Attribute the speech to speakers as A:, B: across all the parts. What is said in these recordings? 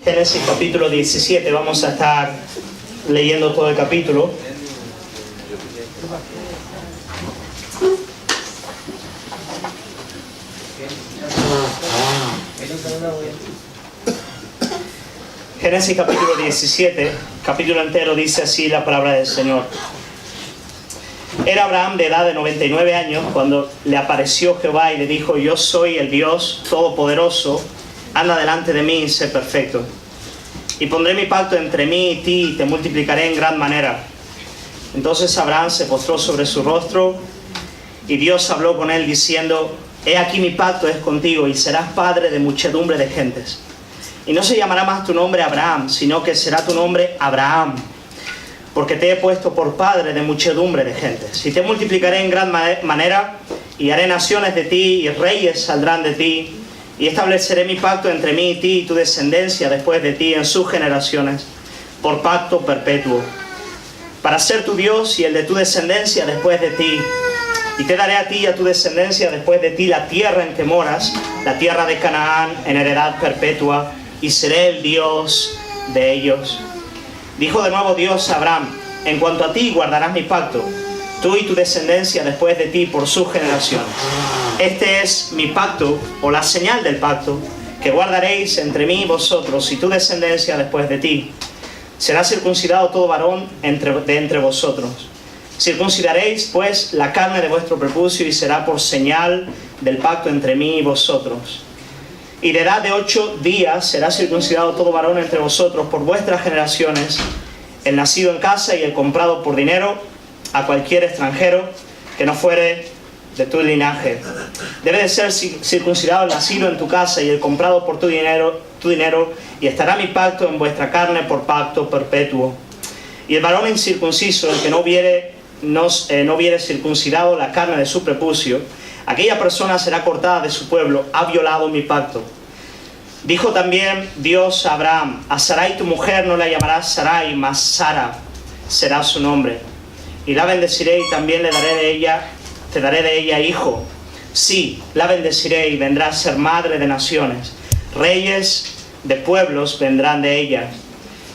A: Génesis capítulo 17, vamos a estar leyendo todo el capítulo. Génesis capítulo 17, capítulo entero, dice así la palabra del Señor. Era Abraham de edad de 99 años cuando le apareció Jehová y le dijo: yo soy el Dios Todopoderoso, anda delante de mí y sé perfecto. Y pondré mi pacto entre mí y ti y te multiplicaré en gran manera. Entonces Abraham se postró sobre su rostro y Dios habló con él diciendo: he aquí mi pacto es contigo y serás padre de muchedumbre de gentes. Y no se llamará más tu nombre Abraham, sino que será tu nombre Abraham, porque te he puesto por padre de muchedumbre de gentes. Y te multiplicaré en gran manera y haré naciones de ti y reyes saldrán de ti. Y estableceré mi pacto entre mí y ti y tu descendencia después de ti en sus generaciones, por pacto perpetuo, para ser tu Dios y el de tu descendencia después de ti. Y te daré a ti y a tu descendencia después de ti la tierra en que moras, la tierra de Canaán, en heredad perpetua, y seré el Dios de ellos. Dijo de nuevo Dios a Abraham: en cuanto a ti guardarás mi pacto, tú y tu descendencia después de ti por sus generaciones. Este es mi pacto, o la señal del pacto, que guardaréis entre mí y vosotros y tu descendencia después de ti. Será circuncidado todo varón de entre vosotros. Circuncidaréis, pues, la carne de vuestro prepucio y será por señal del pacto entre mí y vosotros. Y de edad de 8 días será circuncidado todo varón entre vosotros por vuestras generaciones, el nacido en casa y el comprado por dinero, a cualquier extranjero que no fuere de tu linaje. Debe de ser circuncidado el nacido en tu casa y el comprado por tu dinero, y estará mi pacto en vuestra carne por pacto perpetuo. Y el varón incircunciso, el que no hubiere circuncidado la carne de su prepucio, aquella persona será cortada de su pueblo, ha violado mi pacto. Dijo también Dios a Abraham: a Sarai tu mujer no la llamarás Sarai, mas Sara será su nombre. Y la bendeciré y también te daré de ella hijo. Sí, la bendeciré y vendrá a ser madre de naciones. Reyes de pueblos vendrán de ella.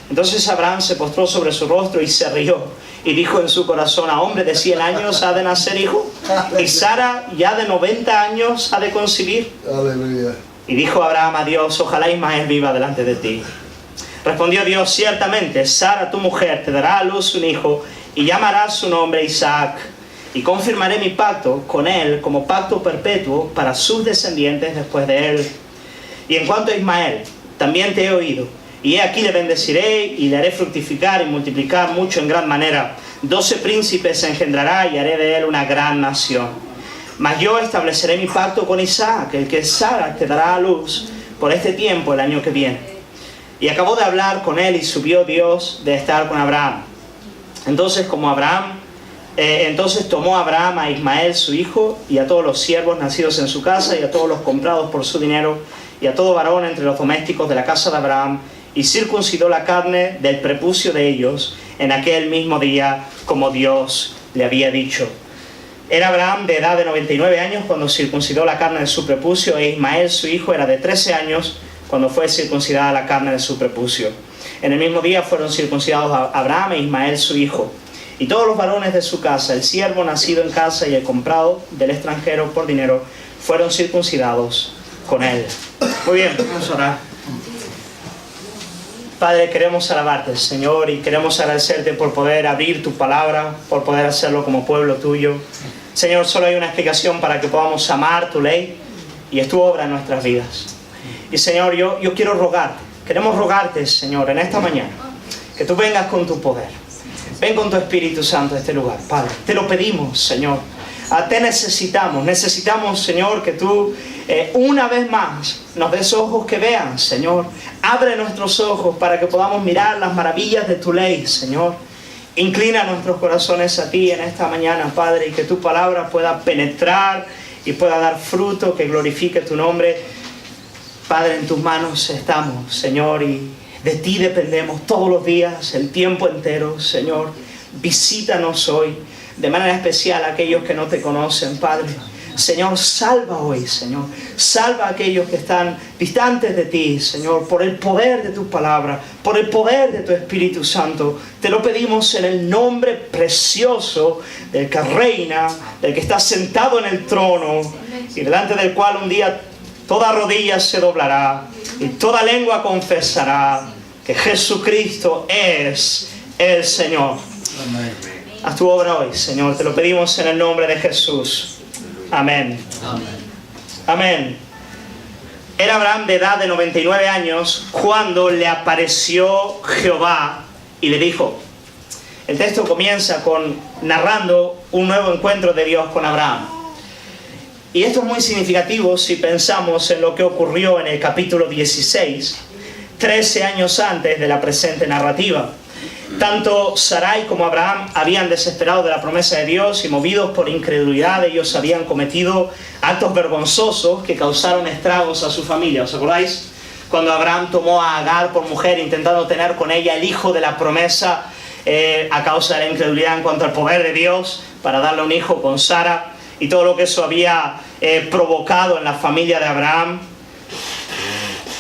A: Entonces Abraham se postró sobre su rostro y se rió. Y dijo en su corazón: a hombre de 100 años ha de nacer hijo, y Sara ya de 90 años ha de concebir.
B: Aleluya.
A: Y dijo Abraham a Dios: ojalá Ismael viva delante de ti. Respondió Dios: ciertamente Sara tu mujer te dará a luz un hijo, y llamarás su nombre Isaac. Y confirmaré mi pacto con él como pacto perpetuo para sus descendientes después de él. Y en cuanto a Ismael, también te he oído. Y he aquí le bendeciré y le haré fructificar y multiplicar mucho en gran manera. 12 príncipes engendrará y haré de él una gran nación. Mas yo estableceré mi pacto con Isaac, el que Sara te dará a luz por este tiempo el año que viene. Y acabó de hablar con él y subió Dios de estar con Abraham. Entonces tomó Abraham a Ismael su hijo y a todos los siervos nacidos en su casa y a todos los comprados por su dinero y a todo varón entre los domésticos de la casa de Abraham, y circuncidó la carne del prepucio de ellos en aquel mismo día, como Dios le había dicho. Era Abraham de edad de 99 años cuando circuncidó la carne de su prepucio, e Ismael su hijo era de 13 años cuando fue circuncidada la carne de su prepucio. En el mismo día fueron circuncidados Abraham e Ismael su hijo, y todos los varones de su casa, el siervo nacido en casa y el comprado del extranjero por dinero, fueron circuncidados con él. Muy bien, vamos a orar. Padre, queremos alabarte, Señor, y queremos agradecerte por poder abrir tu palabra, por poder hacerlo como pueblo tuyo. Señor, solo hay una explicación para que podamos amar tu ley, y es tu obra en nuestras vidas. Y Señor, yo quiero queremos rogarte, Señor, en esta mañana, que tú vengas con tu poder. Ven con tu Espíritu Santo a este lugar, Padre. Te lo pedimos, Señor. Te necesitamos, Señor, que tú una vez más nos des ojos que vean, Señor. Abre nuestros ojos para que podamos mirar las maravillas de tu ley, Señor. Inclina nuestros corazones a ti en esta mañana, Padre, y que tu palabra pueda penetrar y pueda dar fruto que glorifique tu nombre. Padre, en tus manos estamos, Señor, y de ti dependemos todos los días, el tiempo entero, Señor. Visítanos hoy, de manera especial a aquellos que no te conocen, Padre. Señor, salva hoy, Señor. Salva a aquellos que están distantes de ti, Señor, por el poder de tu palabra, por el poder de tu Espíritu Santo. Te lo pedimos en el nombre precioso del que reina, del que está sentado en el trono y delante del cual un día toda rodilla se doblará y toda lengua confesará que Jesucristo es el Señor. Haz tu obra hoy, Señor. Te lo pedimos en el nombre de Jesús. Amén. Amén. Era Abraham de edad de 99 años cuando le apareció Jehová y le dijo. El texto comienza narrando un nuevo encuentro de Dios con Abraham. Y esto es muy significativo si pensamos en lo que ocurrió en el capítulo 16, 13 años antes de la presente narrativa. Tanto Sarai como Abraham habían desesperado de la promesa de Dios y movidos por incredulidad ellos habían cometido actos vergonzosos que causaron estragos a su familia. ¿Os acordáis? Cuando Abraham tomó a Agar por mujer intentando tener con ella el hijo de la promesa a causa de la incredulidad en cuanto al poder de Dios para darle un hijo con Sara y todo lo que eso había provocado en la familia de Abraham.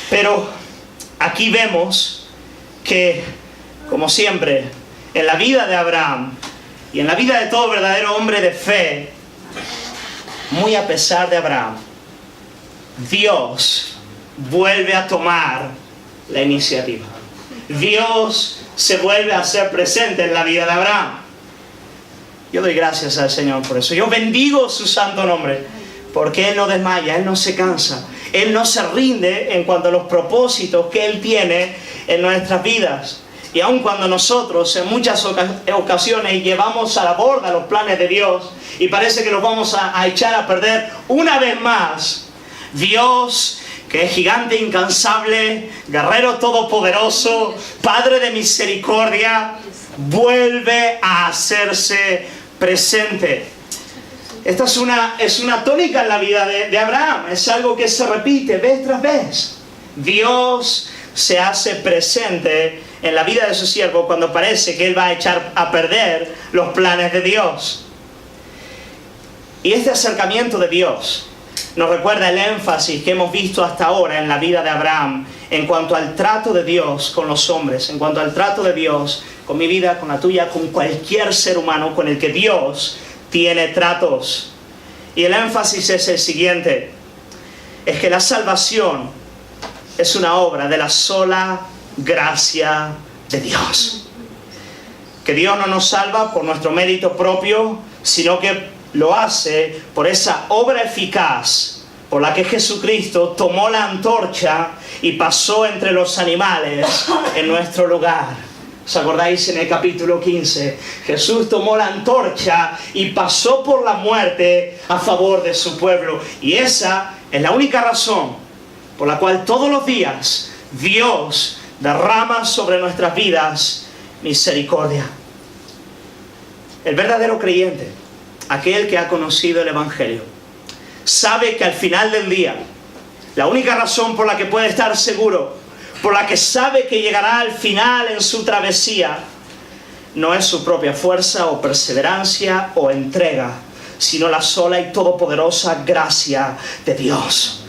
A: Pero aquí vemos que, como siempre, en la vida de Abraham y en la vida de todo verdadero hombre de fe, muy a pesar de Abraham, Dios vuelve a tomar la iniciativa. Dios se vuelve a hacer presente en la vida de Abraham. Yo doy gracias al Señor por eso. Yo bendigo su santo nombre, porque Él no desmaya, Él no se cansa, Él no se rinde en cuanto a los propósitos que Él tiene en nuestras vidas. Y aun cuando nosotros en muchas ocasiones llevamos a la borda los planes de Dios y parece que los vamos a echar a perder una vez más, Dios, que es gigante incansable, guerrero todopoderoso, Padre de misericordia, vuelve a hacerse presente. Esta es una tónica en la vida de Abraham, es algo que se repite vez tras vez. Dios se hace presente en la vida de su siervo cuando parece que él va a echar a perder los planes de Dios. Y este acercamiento de Dios nos recuerda el énfasis que hemos visto hasta ahora en la vida de Abraham en cuanto al trato de Dios con los hombres, en cuanto al trato de Dios con mi vida, con la tuya, con cualquier ser humano con el que Dios tiene tratos. Y el énfasis es el siguiente: es que la salvación es una obra de la sola gracia de Dios. Que Dios no nos salva por nuestro mérito propio, sino que lo hace por esa obra eficaz por la que Jesucristo tomó la antorcha y pasó entre los animales en nuestro lugar. ¿Os acordáis en el capítulo 15? Jesús tomó la antorcha y pasó por la muerte a favor de su pueblo. Y esa es la única razón por la cual todos los días Dios derrama sobre nuestras vidas misericordia. El verdadero creyente, aquel que ha conocido el Evangelio, sabe que al final del día, la única razón por la que puede estar seguro, por la que sabe que llegará al final en su travesía, no es su propia fuerza o perseverancia o entrega, sino la sola y todopoderosa gracia de Dios.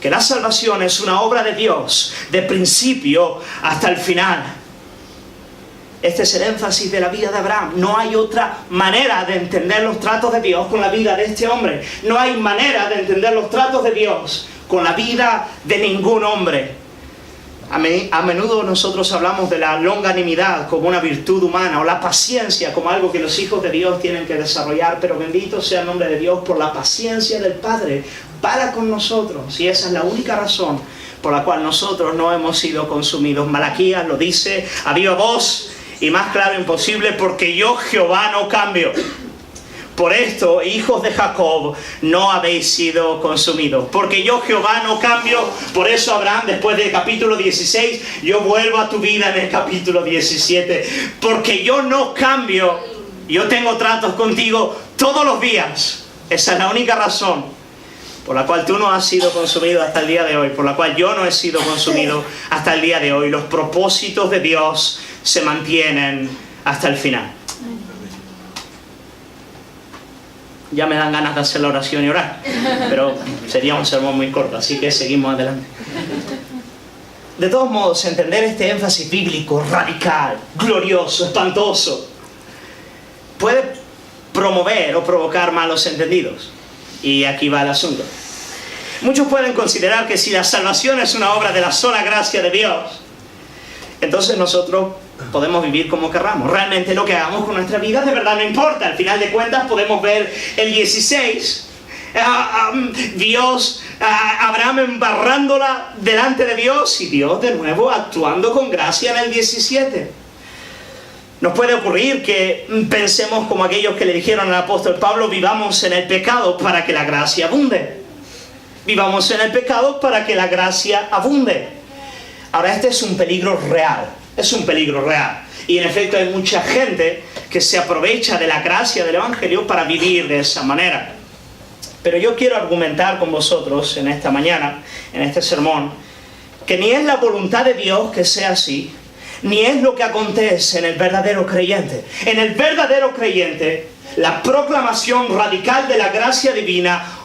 A: Que la salvación es una obra de Dios, de principio hasta el final. Este es el énfasis de la vida de Abraham. No hay otra manera de entender los tratos de Dios con la vida de este hombre. No hay manera de entender los tratos de Dios con la vida de ningún hombre. A menudo nosotros hablamos de la longanimidad como una virtud humana, o la paciencia como algo que los hijos de Dios tienen que desarrollar, pero bendito sea el nombre de Dios por la paciencia del Padre para con nosotros, y esa es la única razón por la cual nosotros no hemos sido consumidos. Malaquías lo dice a viva voz y más claro imposible: porque yo Jehová no cambio. Por esto, hijos de Jacob, no habéis sido consumidos. Porque yo Jehová no cambio. Por eso Abraham, después del capítulo 16, yo vuelvo a tu vida en el capítulo 17. Porque yo no cambio. Yo tengo tratos contigo todos los días. Esa es la única razón por la cual tú no has sido consumido hasta el día de hoy. Por la cual yo no he sido consumido hasta el día de hoy. Los propósitos de Dios se mantienen hasta el final. Ya me dan ganas de hacer la oración y orar, pero sería un sermón muy corto, así que seguimos adelante. De todos modos, entender este énfasis bíblico radical, glorioso, espantoso, puede promover o provocar malos entendidos. Y aquí va el asunto. Muchos pueden considerar que si la salvación es una obra de la sola gracia de Dios, entonces nosotros podemos vivir como querramos. Realmente lo que hagamos con nuestra vida de verdad no importa. Al final de cuentas podemos ver el 16, Abraham embarrándola delante de Dios y Dios de nuevo actuando con gracia en el 17. Nos puede ocurrir que pensemos como aquellos que le dijeron al apóstol Pablo: vivamos en el pecado para que la gracia abunde. Vivamos en el pecado para que la gracia abunde. Ahora, este es un peligro real. Es un peligro real. Y en efecto hay mucha gente que se aprovecha de la gracia del Evangelio para vivir de esa manera. Pero yo quiero argumentar con vosotros en esta mañana, en este sermón, que ni es la voluntad de Dios que sea así, ni es lo que acontece en el verdadero creyente. En el verdadero creyente, la proclamación radical de la gracia divina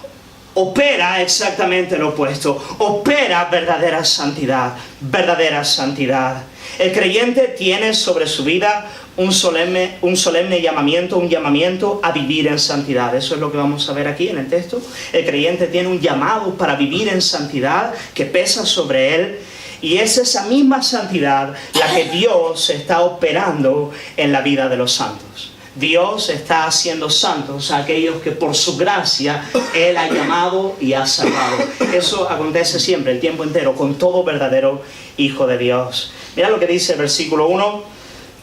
A: opera exactamente lo opuesto. Opera verdadera santidad, verdadera santidad. El creyente tiene sobre su vida un solemne llamamiento, un llamamiento a vivir en santidad. Eso es lo que vamos a ver aquí en el texto. El creyente tiene un llamado para vivir en santidad que pesa sobre él. Y es esa misma santidad la que Dios está operando en la vida de los santos. Dios está haciendo santos a aquellos que por su gracia Él ha llamado y ha salvado. Eso acontece siempre, el tiempo entero, con todo verdadero hijo de Dios. Mira lo que dice el versículo 1.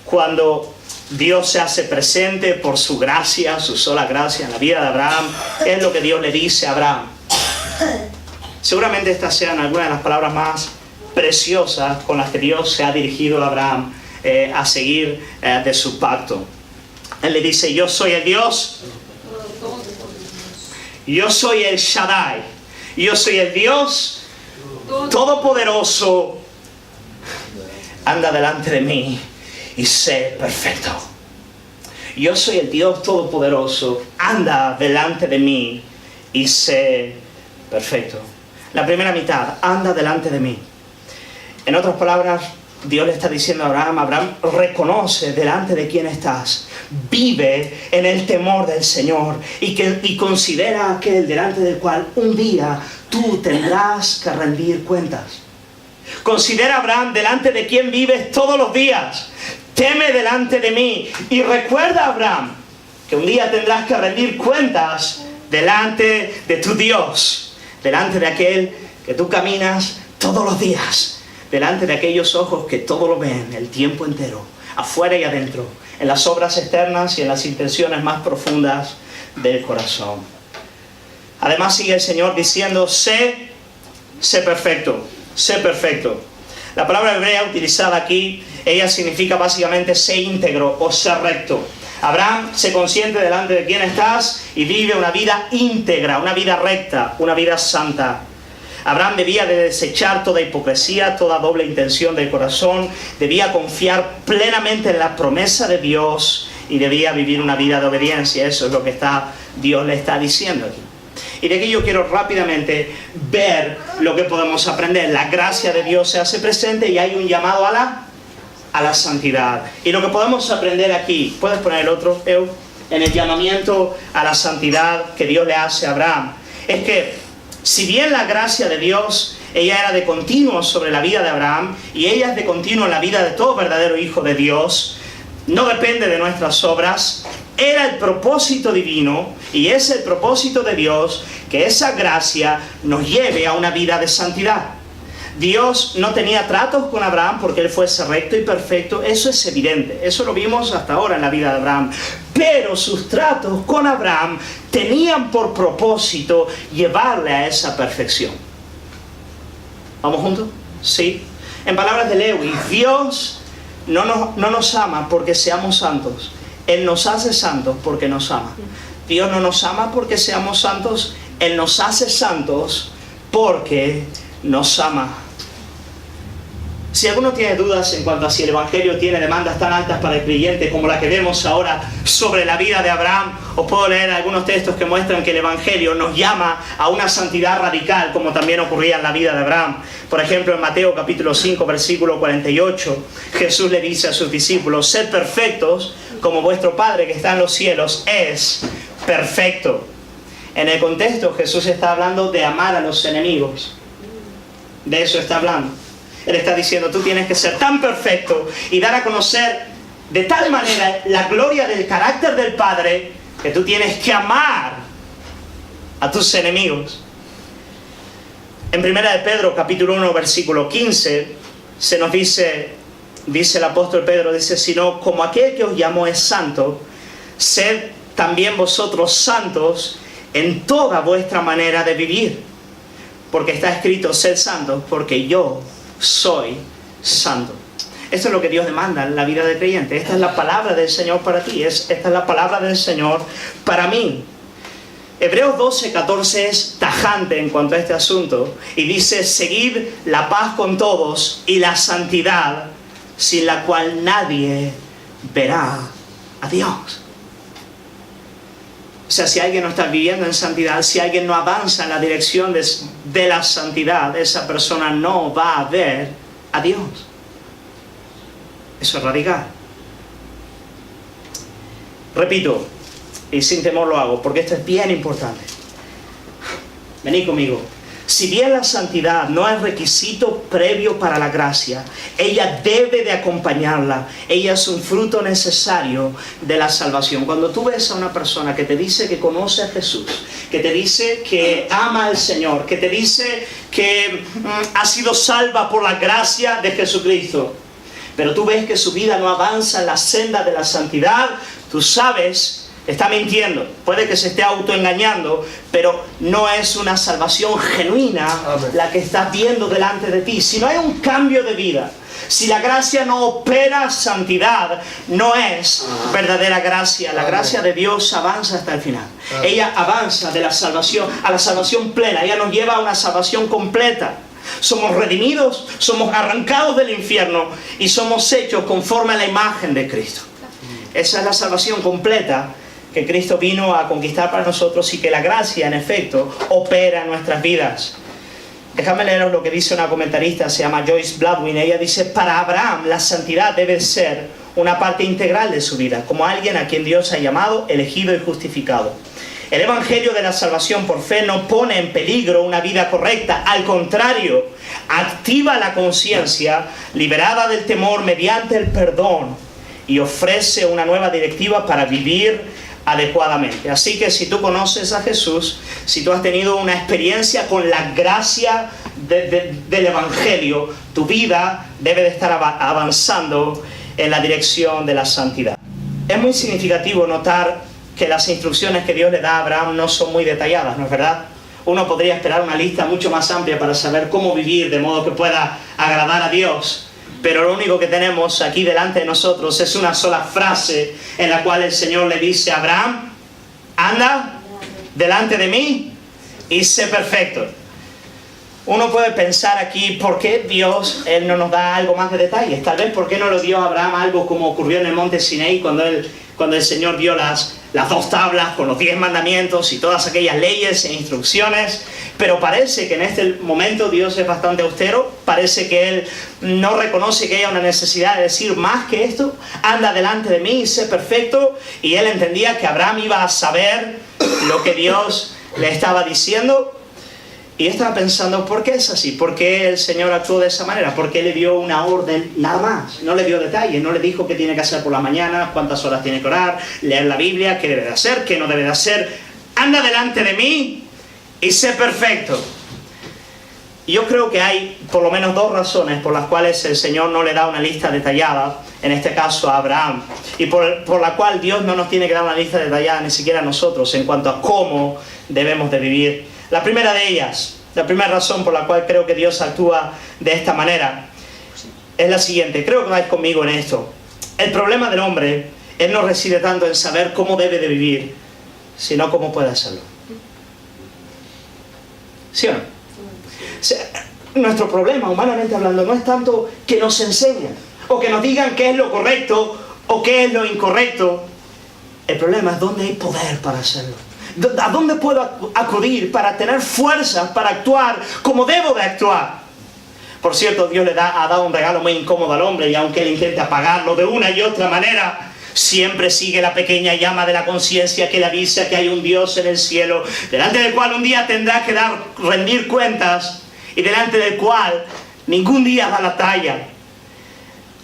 A: Cuando Dios se hace presente por su gracia, su sola gracia en la vida de Abraham, es lo que Dios le dice a Abraham. Seguramente estas sean algunas de las palabras más preciosas con las que Dios se ha dirigido a Abraham a seguir de su pacto. Él le dice: yo soy el Dios, yo soy el Shaddai, yo soy el Dios todopoderoso, anda delante de mí y sé perfecto. Yo soy el Dios todopoderoso, anda delante de mí y sé perfecto. La primera mitad, anda delante de mí. En otras palabras, Dios le está diciendo a Abraham: Abraham, reconoce delante de quién estás, vive en el temor del Señor y considera aquel delante del cual un día tú tendrás que rendir cuentas. Considera, Abraham, delante de quién vives todos los días. Teme delante de mí y recuerda, Abraham, que un día tendrás que rendir cuentas delante de tu Dios, delante de aquel que tú caminas todos los días, delante de aquellos ojos que todo lo ven el tiempo entero, afuera y adentro, en las obras externas y en las intenciones más profundas del corazón. Además sigue el Señor diciendo: sé perfecto, sé perfecto. La palabra hebrea utilizada aquí, ella significa básicamente sé íntegro o sé recto. Abraham, sé consciente delante de quién estás y vive una vida íntegra, una vida recta, una vida santa. Abraham debía de desechar toda hipocresía, toda doble intención del corazón, debía confiar plenamente en la promesa de Dios y debía vivir una vida de obediencia. Eso es lo que Dios le está diciendo aquí. Y de aquí yo quiero rápidamente ver lo que podemos aprender. La gracia de Dios se hace presente y hay un llamado a la santidad. Y lo que podemos aprender aquí, ¿puedes poner el otro, Eu? En el llamamiento a la santidad que Dios le hace a Abraham, es que si bien la gracia de Dios, ella era de continuo sobre la vida de Abraham y ella es de continuo en la vida de todo verdadero hijo de Dios, no depende de nuestras obras. Era el propósito divino y es el propósito de Dios que esa gracia nos lleve a una vida de santidad. Dios no tenía tratos con Abraham porque él fuese recto y perfecto, eso es evidente, eso lo vimos hasta ahora en la vida de Abraham. Pero sus tratos con Abraham tenían por propósito llevarle a esa perfección. ¿Vamos juntos? Sí. En palabras de Lewis, Dios no nos ama porque seamos santos. Él nos hace santos porque nos ama. Dios no nos ama porque seamos santos, Él nos hace santos porque nos ama. Si alguno tiene dudas en cuanto a si el Evangelio tiene demandas tan altas para el creyente como la que vemos ahora sobre la vida de Abraham, Os puedo leer algunos textos que muestran que el Evangelio nos llama a una santidad radical, como también ocurría en la vida de Abraham. Por ejemplo, en Mateo capítulo 5, versículo 48, Jesús le dice a sus discípulos: sed perfectos, como vuestro Padre que está en los cielos es perfecto. En el contexto, Jesús está hablando de amar a los enemigos. De eso está hablando. Él está diciendo: tú tienes que ser tan perfecto y dar a conocer de tal manera la gloria del carácter del Padre, que tú tienes que amar a tus enemigos. En 1 de Pedro, capítulo 1, versículo 15, se nos dice el apóstol Pedro, dice: sino como aquel que os llamó es santo, sed también vosotros santos en toda vuestra manera de vivir. Porque está escrito: sed santos, porque yo soy santo. Esto es lo que Dios demanda en la vida del creyente. Esta es la palabra del Señor para ti. Esta es la palabra del Señor para mí. Hebreos 12:14 es tajante en cuanto a este asunto. Y dice: seguid la paz con todos y la santidad, sin la cual nadie verá a Dios. O sea, si alguien no está viviendo en santidad, si alguien no avanza en la dirección de la santidad, esa persona no va a ver a Dios. Eso es radical. Repito, y sin temor lo hago, porque esto es bien importante. Venid conmigo. Si bien la santidad no es requisito previo para la gracia, ella debe de acompañarla. Ella es un fruto necesario de la salvación. Cuando tú ves a una persona que te dice que conoce a Jesús, que te dice que ama al Señor, que te dice que ha sido salva por la gracia de Jesucristo, pero tú ves que su vida no avanza en la senda de la santidad, tú sabes, está mintiendo. Puede que se esté autoengañando, pero no es una salvación genuina la que estás viendo delante de ti. Si no hay un cambio de vida, si la gracia no opera santidad, no es verdadera gracia. La gracia de Dios avanza hasta el final. Ella avanza de la salvación a la salvación plena. Ella nos lleva a una salvación completa. Somos redimidos, somos arrancados del infierno y somos hechos conforme a la imagen de Cristo. Esa es la salvación completa que Cristo vino a conquistar para nosotros, y que la gracia, en efecto, opera en nuestras vidas. Déjame leeros lo que dice una comentarista, se llama Joyce Baldwin. Ella dice: para Abraham la santidad debe ser una parte integral de su vida, como alguien a quien Dios ha llamado, elegido y justificado. El Evangelio de la salvación por fe no pone en peligro una vida correcta. Al contrario, activa la conciencia liberada del temor mediante el perdón y ofrece una nueva directiva para vivir adecuadamente. Así que si tú conoces a Jesús, si tú has tenido una experiencia con la gracia del Evangelio, tu vida debe de estar avanzando en la dirección de la santidad. Es muy significativo notar que las instrucciones que Dios le da a Abraham no son muy detalladas, ¿no es verdad? Uno podría esperar una lista mucho más amplia para saber cómo vivir de modo que pueda agradar a Dios. Pero lo único que tenemos aquí delante de nosotros es una sola frase en la cual el Señor le dice a Abraham: anda delante de mí y sé perfecto. Uno puede pensar aquí, ¿por qué Dios Él no nos da algo más de detalles? Tal vez, ¿por qué no le dio a Abraham algo como ocurrió en el monte Sinaí cuando el Señor dio las 2 tablas con los 10 mandamientos y todas aquellas leyes e instrucciones? Pero parece que en este momento Dios es bastante austero. Parece que Él no reconoce que haya una necesidad de decir más que esto: anda delante de mí y sé perfecto. Y Él entendía que Abraham iba a saber lo que Dios le estaba diciendo. Y estaba pensando, ¿por qué es así? ¿Por qué el Señor actuó de esa manera? ¿Por qué le dio una orden nada más? No le dio detalles, no le dijo qué tiene que hacer por la mañana, cuántas horas tiene que orar, leer la Biblia, qué debe de hacer, qué no debe de hacer. Anda delante de mí y sé perfecto. Y yo creo que hay por lo menos 2 razones por las cuales el Señor no le da una lista detallada, en este caso a Abraham, y por la cual Dios no nos tiene que dar una lista detallada ni siquiera a nosotros en cuanto a cómo debemos de vivir. La primera de ellas, la primera razón por la cual creo que Dios actúa de esta manera, es la siguiente. Creo que vais conmigo en esto. El problema del hombre, él no reside tanto en saber cómo debe de vivir, sino cómo puede hacerlo. ¿Sí o no? O sea, nuestro problema, humanamente hablando, no es tanto que nos enseñen o que nos digan qué es lo correcto o qué es lo incorrecto. El problema es dónde hay poder para hacerlo. ¿A dónde puedo acudir para tener fuerzas para actuar como debo de actuar? Por cierto, Dios ha dado un regalo muy incómodo al hombre, y aunque él intente apagarlo de una y otra manera, siempre sigue la pequeña llama de la conciencia que le avisa que hay un Dios en el cielo, delante del cual un día tendrá que rendir cuentas, y delante del cual ningún día da la talla.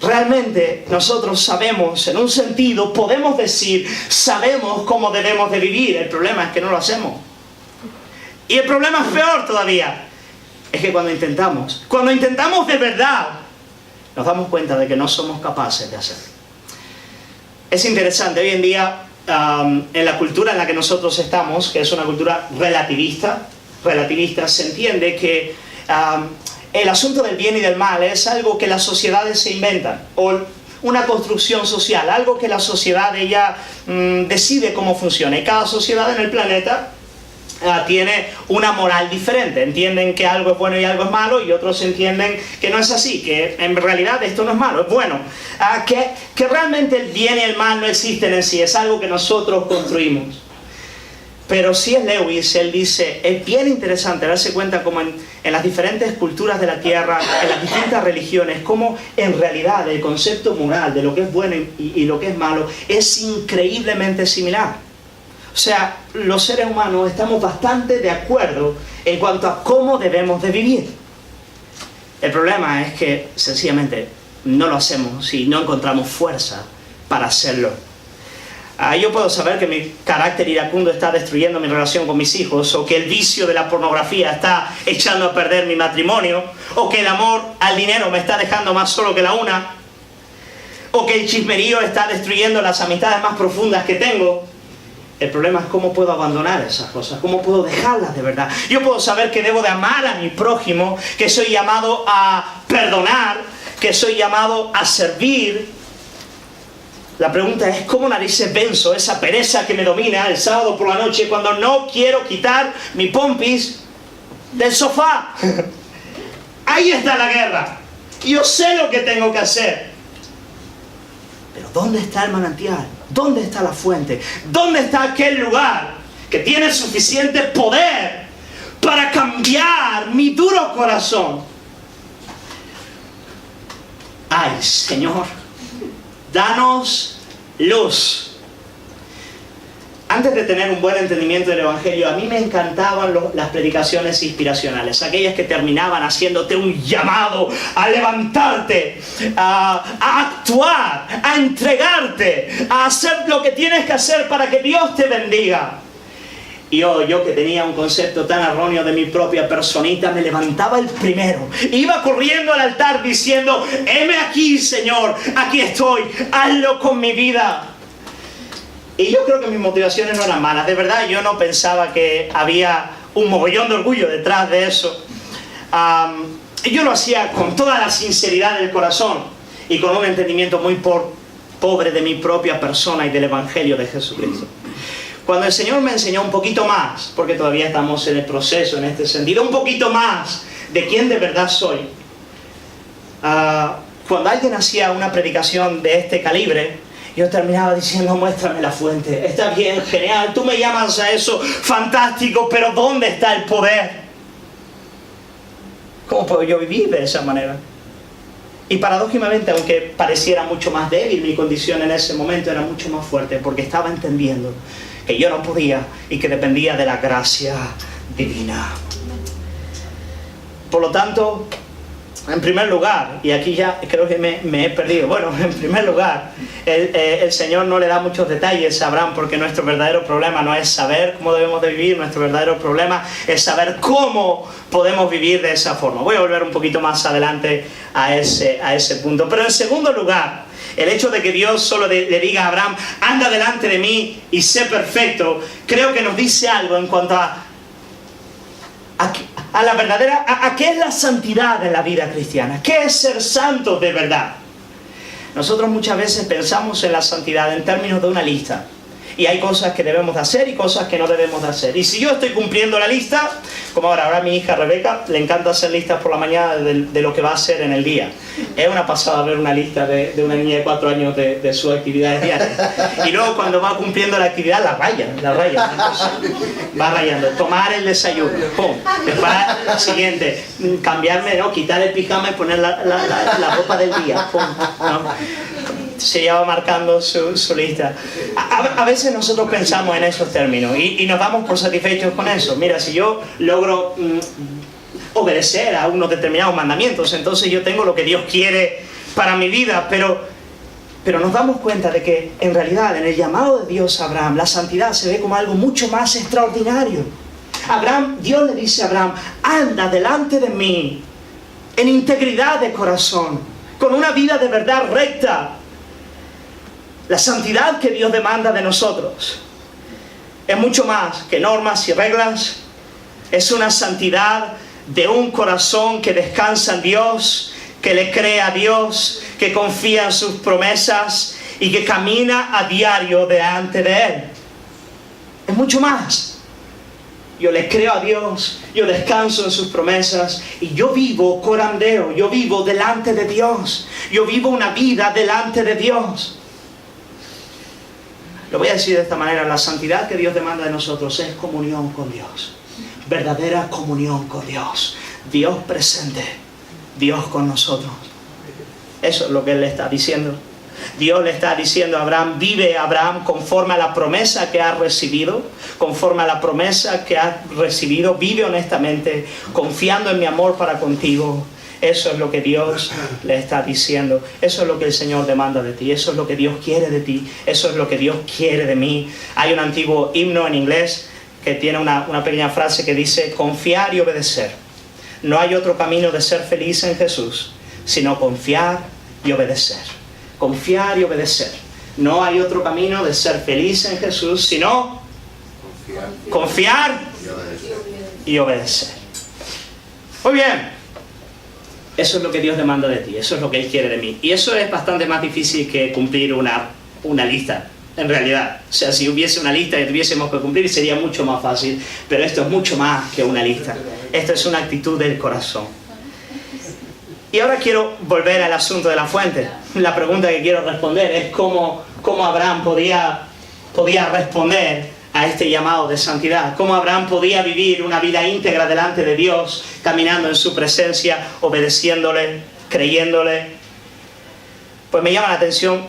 A: Realmente nosotros sabemos, en un sentido, podemos decir, sabemos cómo debemos de vivir. El problema es que no lo hacemos. Y el problema es peor todavía. Es que cuando intentamos de verdad, nos damos cuenta de que no somos capaces de hacerlo. Es interesante, hoy en día, en la cultura en la que nosotros estamos, que es una cultura relativista, se entiende que el asunto del bien y del mal es algo que las sociedades se inventan, o una construcción social, algo que la sociedad decide cómo funciona. Y cada sociedad en el planeta tiene una moral diferente. Entienden que algo es bueno y algo es malo, y otros entienden que no es así, que en realidad esto no es malo, es bueno. Que realmente el bien y el mal no existen en sí, es algo que nosotros construimos. Pero C.S. Lewis, él dice, es bien interesante darse cuenta cómo en las diferentes culturas de la tierra, en las distintas religiones, cómo en realidad el concepto moral de lo que es bueno y lo que es malo es increíblemente similar. O sea, los seres humanos estamos bastante de acuerdo en cuanto a cómo debemos de vivir. El problema es que sencillamente no lo hacemos y no encontramos fuerza para hacerlo. Yo puedo saber que mi carácter iracundo está destruyendo mi relación con mis hijos, o que el vicio de la pornografía está echando a perder mi matrimonio, o que el amor al dinero me está dejando más solo que la una, o que el chismerío está destruyendo las amistades más profundas que tengo. El problema es cómo puedo abandonar esas cosas, cómo puedo dejarlas de verdad. Yo puedo saber que debo de amar a mi prójimo, que soy llamado a perdonar, que soy llamado a servir. La pregunta es, ¿cómo narices venzo esa pereza que me domina el sábado por la noche cuando no quiero quitar mi pompis del sofá? Ahí está la guerra. Yo sé lo que tengo que hacer. Pero ¿dónde está el manantial? ¿Dónde está la fuente? ¿Dónde está aquel lugar que tiene suficiente poder para cambiar mi duro corazón? Ay, Señor, danos luz. Antes de tener un buen entendimiento del Evangelio, a mí me encantaban las predicaciones inspiracionales, aquellas que terminaban haciéndote un llamado a levantarte, a actuar, a entregarte, a hacer lo que tienes que hacer para que Dios te bendiga. Y yo que tenía un concepto tan erróneo de mi propia personita, me levantaba el primero. Iba corriendo al altar diciendo, heme aquí, Señor, aquí estoy, hazlo con mi vida. Y yo creo que mis motivaciones no eran malas. De verdad, yo no pensaba que había un mogollón de orgullo detrás de eso. Yo lo hacía con toda la sinceridad del corazón y con un entendimiento muy pobre de mi propia persona y del Evangelio de Jesucristo. Cuando el Señor me enseñó un poquito más, porque todavía estamos en el proceso en este sentido, un poquito más de quién de verdad soy. Cuando alguien hacía una predicación de este calibre, yo terminaba diciendo, muéstrame la fuente. Está bien, genial, tú me llamas a eso, fantástico, pero ¿dónde está el poder? ¿Cómo puedo yo vivir de esa manera? Y paradójicamente, aunque pareciera mucho más débil, mi condición en ese momento era mucho más fuerte, porque estaba entendiendo que yo no podía y que dependía de la gracia divina. Por lo tanto, en primer lugar, y aquí ya creo que me he perdido, bueno, en primer lugar, el Señor no le da muchos detalles a Abraham, porque nuestro verdadero problema no es saber cómo debemos de vivir, nuestro verdadero problema es saber cómo podemos vivir de esa forma. Voy a volver un poquito más adelante a ese punto. Pero en segundo lugar, el hecho de que Dios solo le diga a Abraham, anda delante de mí y sé perfecto, creo que nos dice algo en cuanto a la verdadera, a qué es la santidad en la vida cristiana, qué es ser santos de verdad. Nosotros muchas veces pensamos en la santidad en términos de una lista, Y hay cosas que debemos de hacer y cosas que no debemos de hacer. Y si yo estoy cumpliendo la lista, como ahora a mi hija Rebeca le encanta hacer listas por la mañana de lo que va a hacer en el día. Es una pasada ver una lista de una niña de 4 años de sus actividades diarias. Y luego cuando va cumpliendo la actividad la raya. Va rayando. Tomar el desayuno. ¡Pum! Después, siguiente. Cambiarme, ¿no? Quitar el pijama y poner la ropa del día. ¡Pum! ¿No? Se lleva marcando su lista. A veces nosotros pensamos en esos términos y nos damos por satisfechos con eso. Mira, si yo logro obedecer a unos determinados mandamientos, entonces yo tengo lo que Dios quiere para mi vida, pero nos damos cuenta de que en realidad en el llamado de Dios a Abraham, la santidad se ve como algo mucho más extraordinario. Dios le dice a Abraham, anda delante de mí en integridad de corazón, con una vida de verdad recta. La santidad que Dios demanda de nosotros es mucho más que normas y reglas. Es una santidad de un corazón que descansa en Dios, que le cree a Dios, que confía en sus promesas y que camina a diario delante de Él. Es mucho más. Yo le creo a Dios, yo descanso en sus promesas y yo vivo corandeo, yo vivo delante de Dios, yo vivo una vida delante de Dios. Lo voy a decir de esta manera, la santidad que Dios demanda de nosotros es comunión con Dios. Verdadera comunión con Dios. Dios presente, Dios con nosotros. Eso es lo que Él le está diciendo. Dios le está diciendo a Abraham, vive Abraham conforme a la promesa que has recibido, conforme a la promesa que has recibido, vive honestamente, confiando en mi amor para contigo. Eso es lo que Dios le está diciendo. Eso es lo que el Señor demanda de ti. Eso es lo que Dios quiere de ti. Eso es lo que Dios quiere de mí. Hay un antiguo himno en inglés que tiene una pequeña frase que dice, confiar y obedecer. No hay otro camino de ser feliz en Jesús, sino confiar y obedecer. Confiar y obedecer. No hay otro camino de ser feliz en Jesús, sino confiar y obedecer. Muy bien. Eso es lo que Dios demanda de ti, eso es lo que Él quiere de mí. Y eso es bastante más difícil que cumplir una lista, en realidad. O sea, si hubiese una lista que tuviésemos que cumplir sería mucho más fácil, pero esto es mucho más que una lista. Esto es una actitud del corazón. Y ahora quiero volver al asunto de la fuente. La pregunta que quiero responder es cómo Abraham podía responder a este llamado de santidad. Cómo Abraham podía vivir una vida íntegra delante de Dios, caminando en su presencia, obedeciéndole, creyéndole. Pues me llama la atención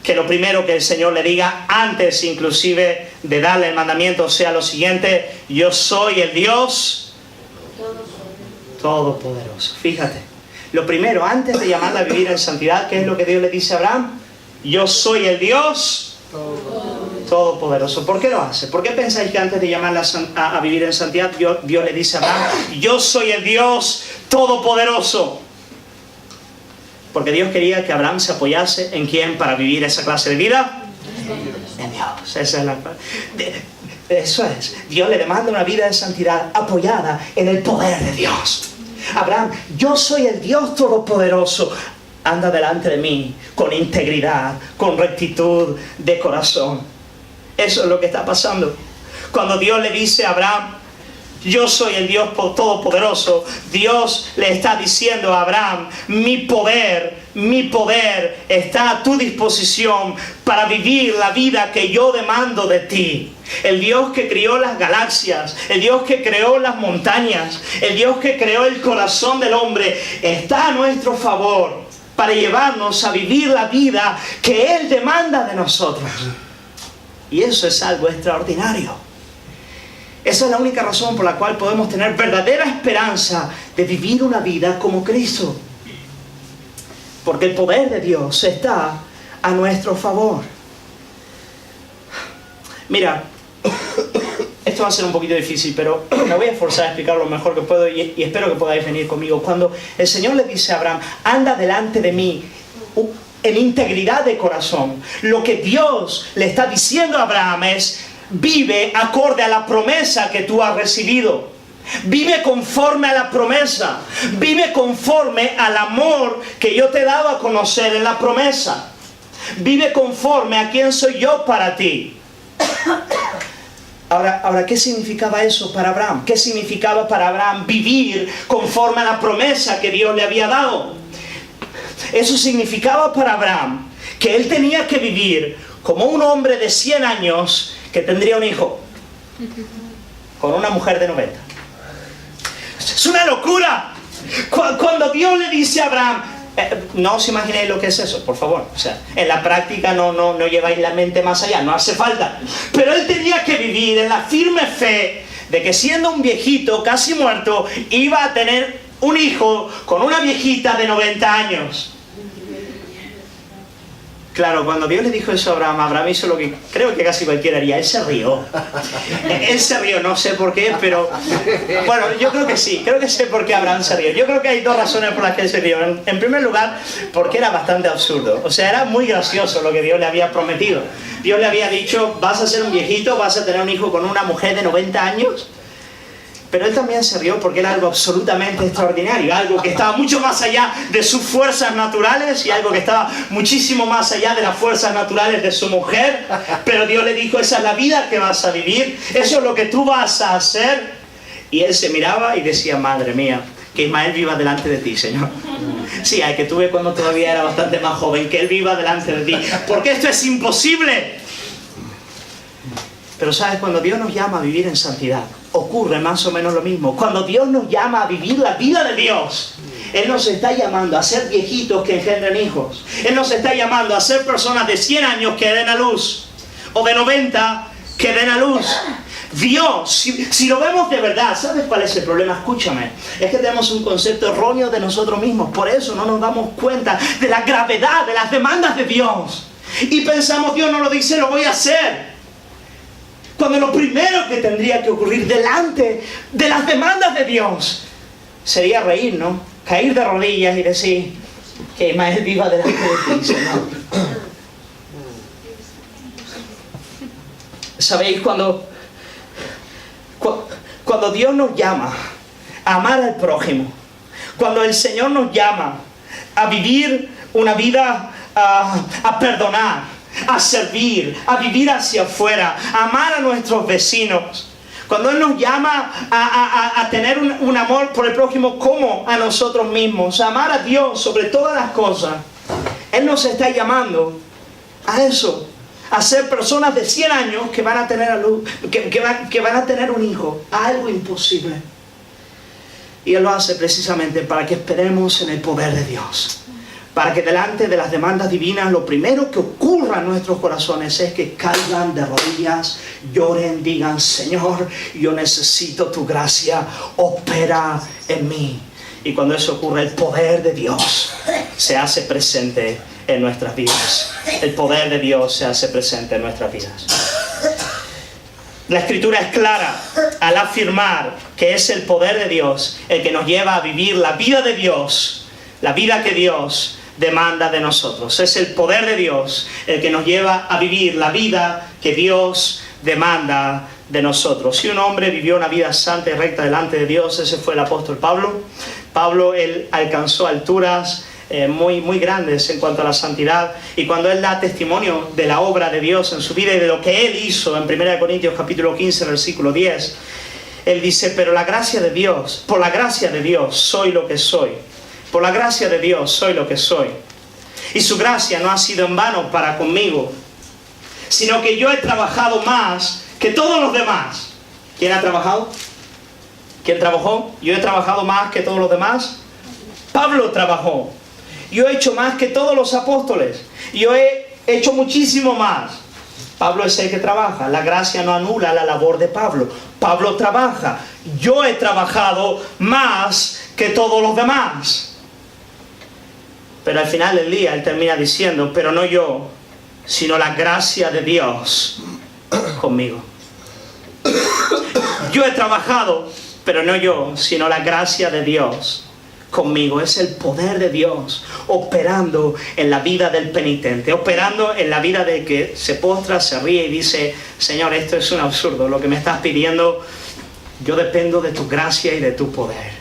A: que lo primero que el Señor le diga, antes inclusive de darle el mandamiento, sea lo siguiente, yo soy el Dios Todopoderoso. Fíjate, lo primero, antes de llamarle a vivir en santidad, ¿qué es lo que Dios le dice a Abraham? Yo soy el Dios Todopoderoso. ¿Por qué lo hace? ¿Por qué pensáis que antes de llamarla a vivir en santidad, Dios le dice a Abraham, yo soy el Dios Todopoderoso? Porque Dios quería que Abraham se apoyase ¿en quién para vivir esa clase de vida? En Dios. Eso es. Dios le demanda una vida de santidad apoyada en el poder de Dios. Abraham, yo soy el Dios Todopoderoso. Anda delante de mí con integridad, con rectitud de corazón. Eso es lo que está pasando. Cuando Dios le dice a Abraham, yo soy el Dios Todopoderoso, Dios le está diciendo a Abraham, mi poder está a tu disposición para vivir la vida que yo demando de ti. El Dios que creó las galaxias, el Dios que creó las montañas, el Dios que creó el corazón del hombre, está a nuestro favor para llevarnos a vivir la vida que Él demanda de nosotros. Y eso es algo extraordinario. Esa es la única razón por la cual podemos tener verdadera esperanza de vivir una vida como Cristo. Porque el poder de Dios está a nuestro favor. Mira, esto va a ser un poquito difícil, pero me voy a esforzar a explicar lo mejor que puedo y espero que podáis venir conmigo. Cuando el Señor le dice a Abraham, anda delante de mí en integridad de corazón, lo que Dios le está diciendo a Abraham es, vive acorde a la promesa que tú has recibido. Vive conforme a la promesa. Vive conforme al amor que yo te he dado a conocer en la promesa. Vive conforme a quién soy yo para ti. Ahora, ¿qué significaba eso para Abraham? ¿Qué significaba para Abraham vivir conforme a la promesa que Dios le había dado? Eso significaba para Abraham que él tenía que vivir como un hombre de 100 años que tendría un hijo con una mujer de 90. ¡Es una locura! Cuando Dios le dice a Abraham, no os imaginéis lo que es eso, por favor. O sea, en la práctica no lleváis la mente más allá, no hace falta. Pero él tenía que vivir en la firme fe de que siendo un viejito casi muerto, iba a tener un hijo con una viejita de 90 años. Claro, cuando Dios le dijo eso a Abraham, Abraham hizo lo que creo que casi cualquiera haría. Él se rió. Él se rió, no sé por qué, pero... Bueno, yo creo que sí. Creo que sé por qué Abraham se rió. Yo creo que hay dos razones por las que él se rió. En primer lugar, porque era bastante absurdo. O sea, era muy gracioso lo que Dios le había prometido. Dios le había dicho, vas a ser un viejito, vas a tener un hijo con una mujer de 90 años. Pero él también se rió porque era algo absolutamente extraordinario, algo que estaba mucho más allá de sus fuerzas naturales y algo que estaba muchísimo más allá de las fuerzas naturales de su mujer. Pero Dios le dijo, esa es la vida que vas a vivir, eso es lo que tú vas a hacer. Y él se miraba y decía, madre mía, que Ismael viva delante de ti, Señor. Sí, al que tuve cuando todavía era bastante más joven, que él viva delante de ti, porque esto es imposible. Pero ¿sabes? Cuando Dios nos llama a vivir en santidad, ocurre más o menos lo mismo. Cuando Dios nos llama a vivir la vida de Dios, Él nos está llamando a ser viejitos que engendren hijos. Él nos está llamando a ser personas de 100 años que den a luz, o de 90 que den a luz. Dios, si lo vemos de verdad, ¿sabes cuál es el problema? Escúchame, es que tenemos un concepto erróneo de nosotros mismos. Por eso no nos damos cuenta de la gravedad de las demandas de Dios. Y pensamos, Dios no lo dice, lo voy a hacer. Cuando lo primero que tendría que ocurrir delante de las demandas de Dios sería reír, ¿no? Caer de rodillas y decir, que Ismael viva delante de ti, Señor. ¿Sabéis? Cuando Dios nos llama a amar al prójimo, cuando el Señor nos llama a vivir una vida, a perdonar, a servir, a vivir hacia afuera, a amar a nuestros vecinos, cuando Él nos llama a tener un amor por el prójimo como a nosotros mismos, a amar a Dios sobre todas las cosas, Él nos está llamando a eso, a ser personas de 100 años que van a tener que van a tener un hijo, algo imposible. Y Él lo hace precisamente para que esperemos en el poder de Dios. Para que delante de las demandas divinas lo primero que ocurra en nuestros corazones es que caigan de rodillas, lloren, digan, Señor, yo necesito tu gracia, opera en mí. Y cuando eso ocurre, el poder de Dios se hace presente en nuestras vidas. El poder de Dios se hace presente en nuestras vidas. La Escritura es clara al afirmar que es el poder de Dios el que nos lleva a vivir la vida de Dios, la vida que Dios demanda de nosotros. Es el poder de Dios el que nos lleva a vivir la vida que Dios demanda de nosotros. Si un hombre vivió una vida santa y recta delante de Dios, ese fue el apóstol Pablo. Pablo, él alcanzó alturas muy grandes en cuanto a la santidad, y cuando él da testimonio de la obra de Dios en su vida y de lo que él hizo en 1 Corintios capítulo 15 versículo 10, él dice, pero la gracia de Dios, por la gracia de Dios soy lo que soy. Por la gracia de Dios soy lo que soy. Y su gracia no ha sido en vano para conmigo, sino que yo he trabajado más que todos los demás. ¿Quién ha trabajado? ¿Quién trabajó? Yo he trabajado más que todos los demás. Pablo trabajó. Yo he hecho más que todos los apóstoles. Yo he hecho muchísimo más. Pablo es el que trabaja. La gracia no anula la labor de Pablo. Pablo trabaja. Yo he trabajado más que todos los demás. Pero al final del día él termina diciendo, pero no yo, sino la gracia de Dios conmigo. Yo he trabajado, pero no yo, sino la gracia de Dios conmigo. Es el poder de Dios operando en la vida del penitente, operando en la vida del que se postra, se ríe y dice, Señor, esto es un absurdo, lo que me estás pidiendo, yo dependo de tu gracia y de tu poder.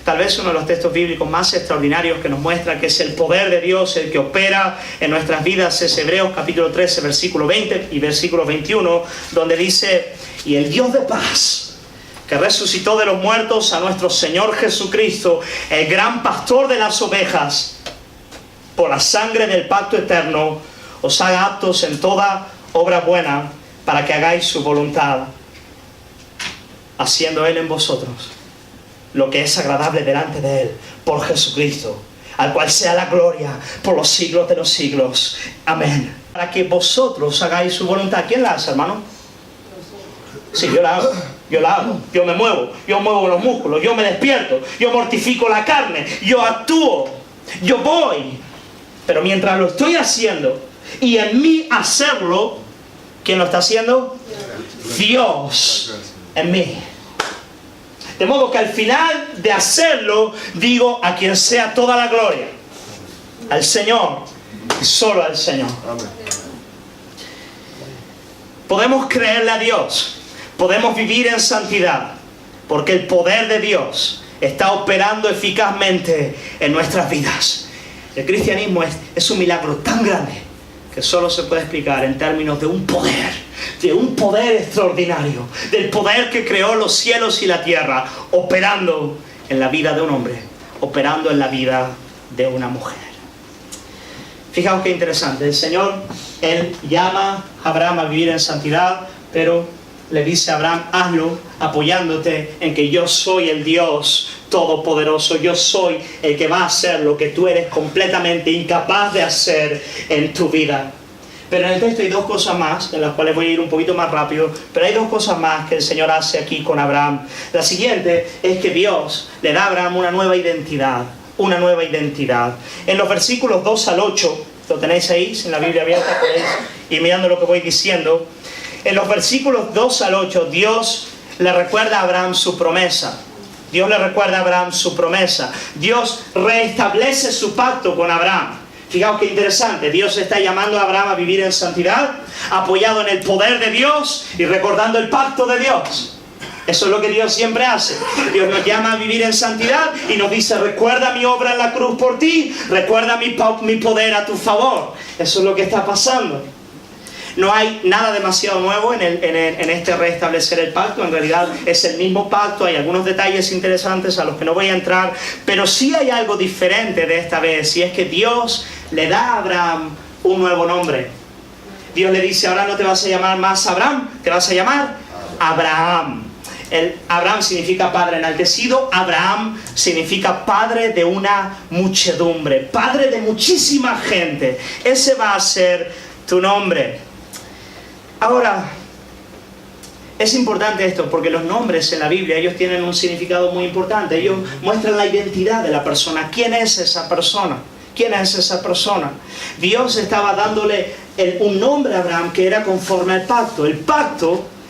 A: tal vez uno de los textos bíblicos más extraordinarios que nos muestra que es el poder de Dios el que opera en nuestras vidas es Hebreos capítulo 13, versículo 20 y versículo 21, donde dice: y el Dios de paz, que resucitó de los muertos a nuestro Señor Jesucristo, el gran pastor de las ovejas, por la sangre del pacto eterno, os haga aptos en toda obra buena, para que hagáis su voluntad, haciendo Él en vosotros lo que es agradable delante de Él, por Jesucristo, al cual sea la gloria por los siglos de los siglos. Amén. Para que vosotros hagáis su voluntad. ¿Quién la hace, hermano? Sí, yo la hago. Yo me muevo. Yo muevo los músculos. Yo me despierto. Yo mortifico la carne. Yo actúo. Yo voy. Pero mientras lo estoy haciendo, y en mí hacerlo, ¿quién lo está haciendo? Dios en mí. De modo que al final de hacerlo, digo: a quien sea toda la gloria, al Señor y solo al Señor. Podemos creerle a Dios, podemos vivir en santidad, porque el poder de Dios está operando eficazmente en nuestras vidas. El cristianismo es un milagro tan grande que solo se puede explicar en términos de un poder extraordinario, del poder que creó los cielos y la tierra, operando en la vida de un hombre, operando en la vida de una mujer. Fijaos qué interesante. El Señor, Él llama a Abraham a vivir en santidad, pero le dice a Abraham: hazlo apoyándote en que yo soy el Dios todopoderoso. Yo soy el que va a hacer lo que tú eres completamente incapaz de hacer en tu vida. Pero en el texto hay dos cosas más, en las cuales voy a ir un poquito más rápido, pero hay dos cosas más que el Señor hace aquí con Abraham. La siguiente es que Dios le da a Abraham una nueva identidad. Una nueva identidad. En los versículos 2 al 8, lo tenéis ahí, en la Biblia abierta, podéis ir mirando lo que voy diciendo. En los versículos 2 al 8, Dios le recuerda a Abraham su promesa. Dios le recuerda a Abraham su promesa. Dios reestablece su pacto con Abraham. Fijaos qué interesante. Dios está llamando a Abraham a vivir en santidad, apoyado en el poder de Dios y recordando el pacto de Dios. Eso es lo que Dios siempre hace. Dios nos llama a vivir en santidad y nos dice: recuerda mi obra en la cruz por ti, recuerda mi poder a tu favor. Eso es lo que está pasando. No hay nada demasiado nuevo en este restablecer el pacto. En realidad es el mismo pacto. Hay algunos detalles interesantes a los que no voy a entrar, pero sí hay algo diferente de esta vez, y es que Dios le da a Abraham un nuevo nombre. Dios le dice: ahora no te vas a llamar más Abraham, te vas a llamar Abraham. Abraham significa padre enaltecido. Abraham significa padre de una muchedumbre, padre de muchísima gente. Ese va a ser tu nombre. Ahora, es importante esto porque los nombres en la Biblia, ellos tienen un significado muy importante. Ellos muestran la identidad de la persona. ¿Quién es esa persona? ¿Quién es esa persona? Dios estaba dándole un nombre a Abraham que era conforme al pacto.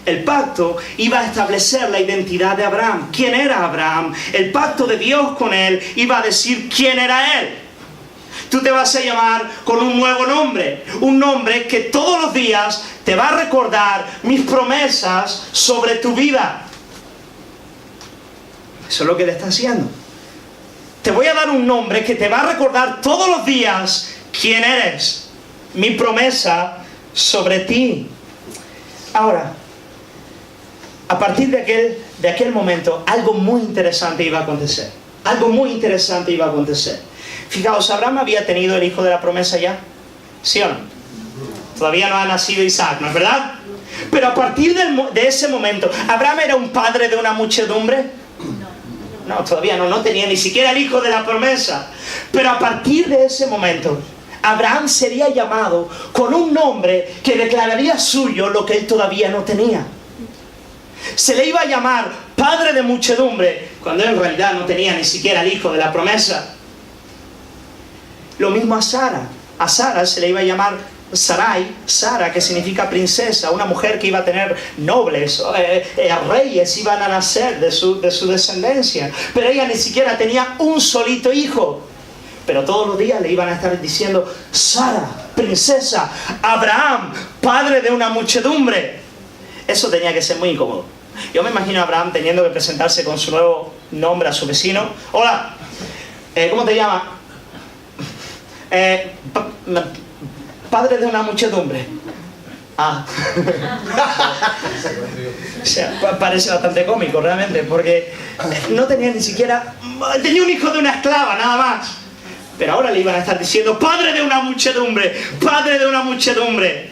A: El pacto iba a establecer la identidad de Abraham. ¿Quién era Abraham? El pacto de Dios con él iba a decir quién era él. Tú te vas a llamar con un nuevo nombre. Un nombre que todos los días te va a recordar mis promesas sobre tu vida. Eso es lo que le está haciendo. Te voy a dar un nombre que te va a recordar todos los días quién eres. Mi promesa sobre ti. Ahora, a partir de aquel momento, algo muy interesante iba a acontecer. Algo muy interesante iba a acontecer. Fijaos, ¿Abraham había tenido el hijo de la promesa ya? ¿Sí o no? Todavía no ha nacido Isaac, ¿no es verdad? Pero a partir de ese momento, ¿Abraham era un padre de una muchedumbre? No, todavía no tenía ni siquiera el hijo de la promesa. Pero a partir de ese momento, Abraham sería llamado con un nombre que declararía suyo lo que él todavía no tenía. Se le iba a llamar padre de muchedumbre, cuando él en realidad no tenía ni siquiera el hijo de la promesa. Lo mismo a Sara. A Sara se le iba a llamar Sarai, Sara, que significa princesa, una mujer que iba a tener nobles, reyes iban a nacer de su descendencia. Pero ella ni siquiera tenía un solito hijo. Pero todos los días le iban a estar diciendo: Sara, princesa, Abraham, padre de una muchedumbre. Eso tenía que ser muy incómodo. Yo me imagino a Abraham teniendo que presentarse con su nuevo nombre a su vecino. Hola, ¿cómo te llamas? Padre de una muchedumbre. Ah. O sea, parece bastante cómico realmente, porque no tenía ni siquiera... Tenía un hijo de una esclava, nada más. Pero ahora le iban a estar diciendo, padre de una muchedumbre, padre de una muchedumbre.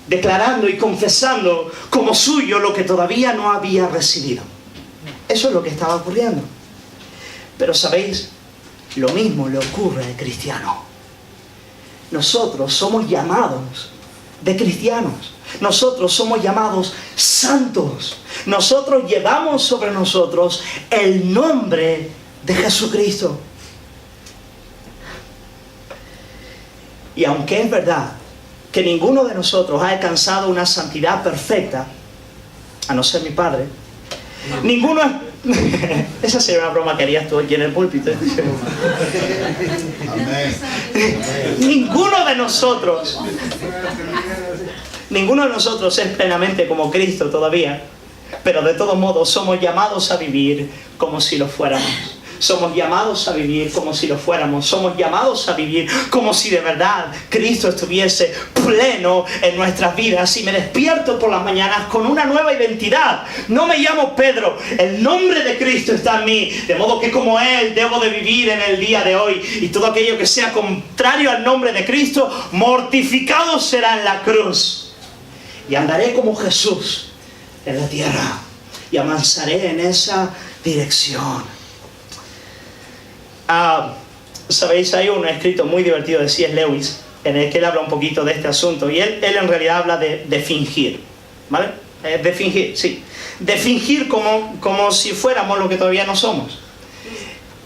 A: Declarando y confesando como suyo lo que todavía no había recibido. Eso es lo que estaba ocurriendo. Pero ¿sabéis? Lo mismo le ocurre al cristiano. Nosotros somos llamados de cristianos. Nosotros somos llamados santos. Nosotros llevamos sobre nosotros el nombre de Jesucristo. Y aunque es verdad que ninguno de nosotros ha alcanzado una santidad perfecta, a no ser mi padre, ninguno es... Esa sería una broma que harías tú aquí en el púlpito. Ninguno de nosotros es plenamente como Cristo todavía, pero de todos modos somos llamados a vivir como si lo fuéramos. Somos llamados a vivir como si lo fuéramos. Somos llamados a vivir como si de verdad Cristo estuviese pleno en nuestras vidas. Y me despierto por las mañanas con una nueva identidad. No me llamo Pedro. El nombre de Cristo está en mí. De modo que como Él debo de vivir en el día de hoy. Y todo aquello que sea contrario al nombre de Cristo, mortificado será en la cruz. Y andaré como Jesús en la tierra. Y avanzaré en esa dirección. Sabéis, hay un escrito muy divertido de C.S. Lewis en el que él habla un poquito de este asunto, y él en realidad habla de fingir, ¿vale? De fingir, sí. De fingir como si fuéramos lo que todavía no somos.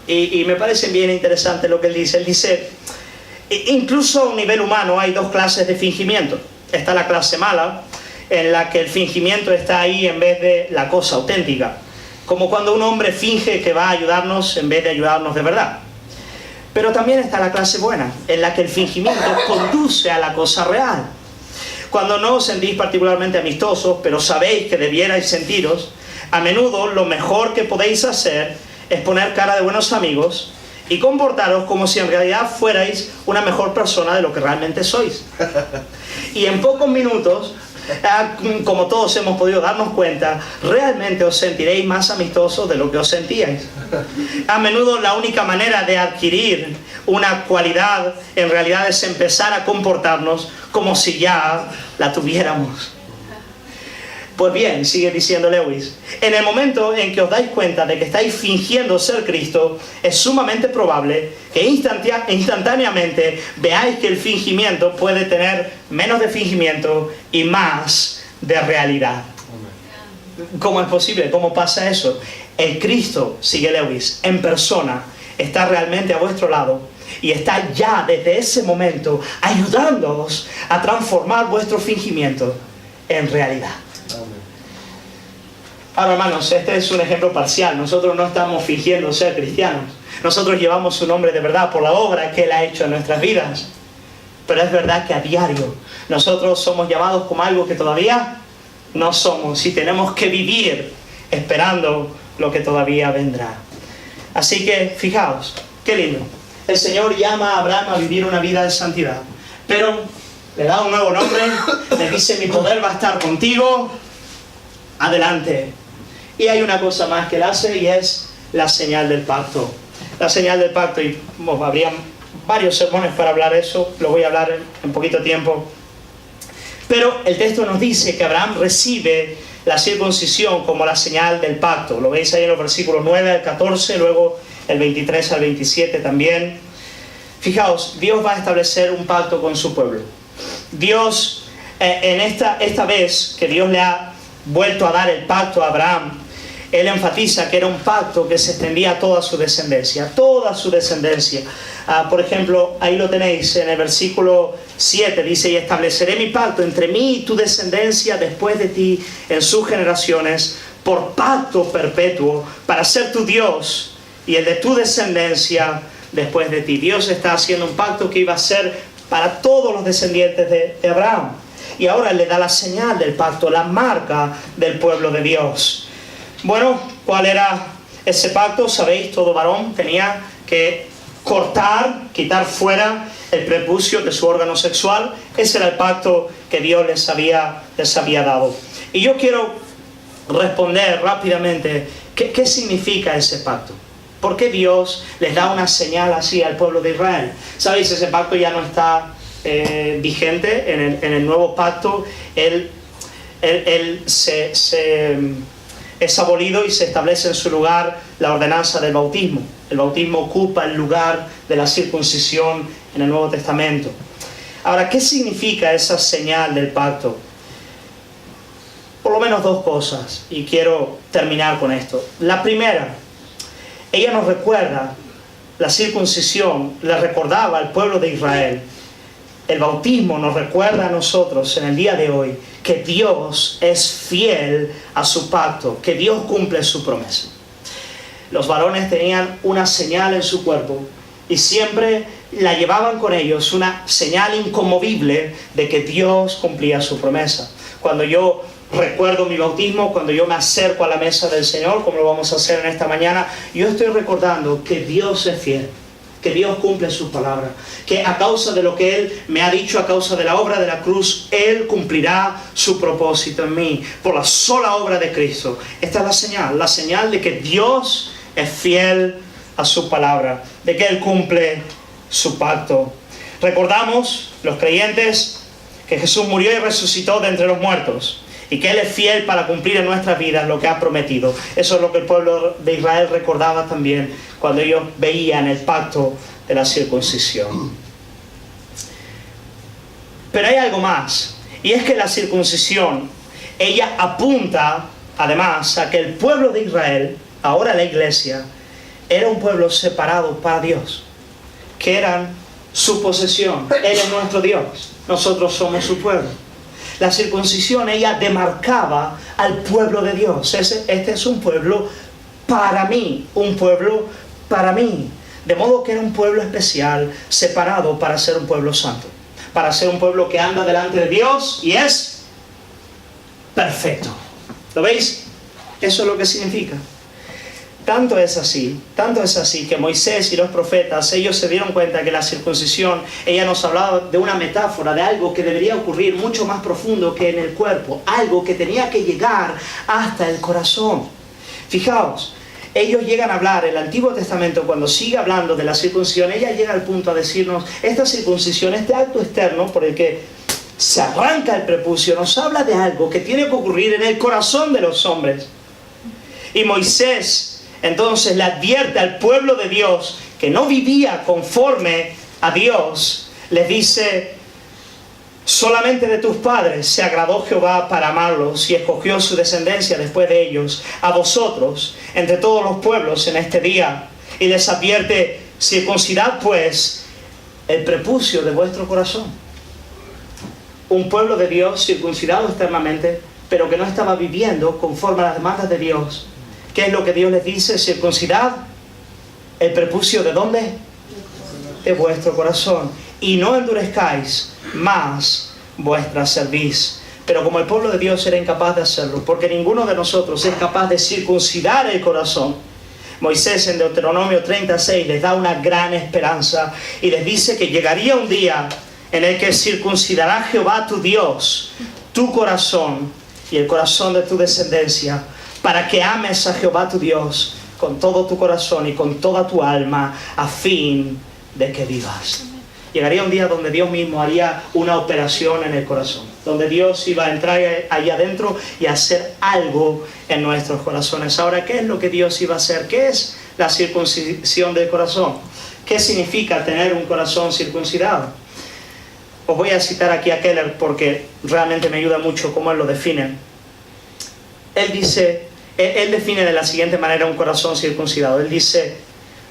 A: Y me parece bien interesante lo que él dice. Él dice, incluso a un nivel humano hay dos clases de fingimiento. Está la clase mala, en la que el fingimiento está ahí en vez de la cosa auténtica. Como cuando un hombre finge que va a ayudarnos en vez de ayudarnos de verdad. Pero también está la clase buena, en la que el fingimiento conduce a la cosa real. Cuando no os sentís particularmente amistosos, pero sabéis que debierais sentiros, a menudo lo mejor que podéis hacer es poner cara de buenos amigos y comportaros como si en realidad fuerais una mejor persona de lo que realmente sois. Y en pocos minutos, como todos hemos podido darnos cuenta, realmente os sentiréis más amistosos de lo que os sentíais. A menudo la única manera de adquirir una cualidad en realidad es empezar a comportarnos como si ya la tuviéramos. Pues bien, sigue diciendo Lewis, en el momento en que os dais cuenta de que estáis fingiendo ser Cristo, es sumamente probable que instantáneamente veáis que el fingimiento puede tener menos de fingimiento y más de realidad. ¿Cómo es posible? ¿Cómo pasa eso? El Cristo, sigue Lewis, en persona, está realmente a vuestro lado y está ya desde ese momento ayudándoos a transformar vuestro fingimiento en realidad. Ahora, hermanos, este es un ejemplo parcial. Nosotros no estamos fingiendo ser cristianos. Nosotros llevamos su nombre de verdad por la obra que Él ha hecho en nuestras vidas. Pero es verdad que a diario nosotros somos llamados como algo que todavía no somos y tenemos que vivir esperando lo que todavía vendrá. Así que, fijaos, qué lindo. El Señor llama a Abraham a vivir una vida de santidad. Pero le da un nuevo nombre, le dice, mi poder va a estar contigo, adelante. Y hay una cosa más que él hace y es la señal del pacto. La señal del pacto, y habría varios sermones para hablar de eso, lo voy a hablar en poquito tiempo. Pero el texto nos dice que Abraham recibe la circuncisión como la señal del pacto. Lo veis ahí en los versículos 9 al 14, luego el 23 al 27 también. Fijaos, Dios va a establecer un pacto con su pueblo. Dios, en esta vez que Dios le ha vuelto a dar el pacto a Abraham, Él enfatiza que era un pacto que se extendía a toda su descendencia. Toda su descendencia. Por ejemplo, ahí lo tenéis en el versículo 7. Dice, y estableceré mi pacto entre mí y tu descendencia después de ti en sus generaciones por pacto perpetuo para ser tu Dios y el de tu descendencia después de ti. Dios está haciendo un pacto que iba a ser para todos los descendientes de Abraham. y ahora le da la señal del pacto, la marca del pueblo de Dios. Bueno, ¿cuál era ese pacto? Sabéis, todo varón tenía que quitar fuera el prepucio de su órgano sexual. Ese era el pacto que Dios les había dado. Y yo quiero responder rápidamente, ¿qué significa ese pacto? ¿Por qué Dios les da una señal así al pueblo de Israel? ¿Sabéis? Ese pacto ya no está vigente en el nuevo pacto. Él es abolido y se establece en su lugar la ordenanza del bautismo. El bautismo ocupa el lugar de la circuncisión en el Nuevo Testamento. Ahora, ¿qué significa esa señal del pacto? Por lo menos dos cosas, y quiero terminar con esto. La primera, ella nos recuerda, la circuncisión le recordaba al pueblo de Israel. El bautismo nos recuerda a nosotros en el día de hoy que Dios es fiel a su pacto, que Dios cumple su promesa. Los varones tenían una señal en su cuerpo y siempre la llevaban con ellos, una señal inconmovible de que Dios cumplía su promesa. Cuando yo recuerdo mi bautismo, cuando yo me acerco a la mesa del Señor, como lo vamos a hacer en esta mañana, yo estoy recordando que Dios es fiel, que Dios cumple su palabra, que a causa de lo que Él me ha dicho, a causa de la obra de la cruz, Él cumplirá su propósito en mí, por la sola obra de Cristo. Esta es la señal de que Dios es fiel a su palabra, de que Él cumple su pacto. Recordamos, los creyentes, que Jesús murió y resucitó de entre los muertos, y que Él es fiel para cumplir en nuestras vidas lo que ha prometido. Eso es lo que el pueblo de Israel recordaba también cuando ellos veían el pacto de la circuncisión. Pero hay algo más, y es que la circuncisión, ella apunta además a que el pueblo de Israel, ahora la iglesia, era un pueblo separado para Dios, que eran su posesión. Él es nuestro Dios, nosotros somos su pueblo. La circuncisión, ella demarcaba al pueblo de Dios. Este es un pueblo para mí, un pueblo para mí. De modo que era un pueblo especial, separado para ser un pueblo santo, para ser un pueblo que anda delante de Dios y es perfecto. ¿Lo veis? Eso es lo que significa. Tanto es así que Moisés y los profetas, ellos se dieron cuenta que la circuncisión, ella nos hablaba de una metáfora, de algo que debería ocurrir mucho más profundo que en el cuerpo, algo que tenía que llegar hasta el corazón. Fijaos, ellos llegan a hablar, el Antiguo Testamento cuando sigue hablando de la circuncisión, ella llega al punto a decirnos, esta circuncisión, este acto externo por el que se arranca el prepucio, nos habla de algo que tiene que ocurrir en el corazón de los hombres. Y Moisés entonces le advierte al pueblo de Dios que no vivía conforme a Dios. Les dice, solamente de tus padres se agradó Jehová para amarlos y escogió su descendencia después de ellos, a vosotros, entre todos los pueblos en este día. Y les advierte, circuncidad pues el prepucio de vuestro corazón. Un pueblo de Dios circuncidado externamente, pero que no estaba viviendo conforme a las demandas de Dios. ¿Qué es lo que Dios les dice? Circuncidad el prepucio ¿de dónde? De vuestro corazón. Y no endurezcáis más vuestra cerviz. Pero como el pueblo de Dios era incapaz de hacerlo, porque ninguno de nosotros es capaz de circuncidar el corazón, Moisés en Deuteronomio 36 les da una gran esperanza y les dice que llegaría un día en el que circuncidará Jehová tu Dios tu corazón y el corazón de tu descendencia, para que ames a Jehová tu Dios con todo tu corazón y con toda tu alma, a fin de que vivas. Llegaría un día donde Dios mismo haría una operación en el corazón, donde Dios iba a entrar ahí adentro y hacer algo en nuestros corazones. Ahora, ¿qué es lo que Dios iba a hacer? ¿Qué es la circuncisión del corazón? ¿Qué significa tener un corazón circuncidado? Os voy a citar aquí a Keller porque realmente me ayuda mucho cómo él lo define. Él define de la siguiente manera un corazón circuncidado. Él dice,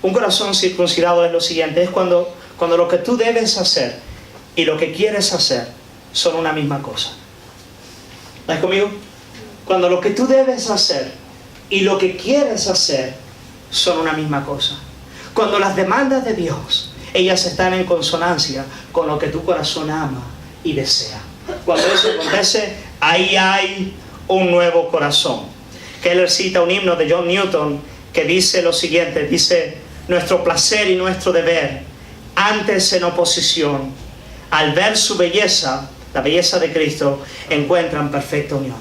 A: un corazón circuncidado es lo siguiente, es cuando lo que tú debes hacer y lo que quieres hacer son una misma cosa. ¿Estás conmigo? Cuando lo que tú debes hacer y lo que quieres hacer son una misma cosa. Cuando las demandas de Dios, ellas están en consonancia con lo que tu corazón ama y desea. Cuando eso acontece, ahí hay un nuevo corazón. Keller cita un himno de John Newton que dice lo siguiente, dice: nuestro placer y nuestro deber, antes en oposición, al ver su belleza, la belleza de Cristo, encuentran perfecta unión.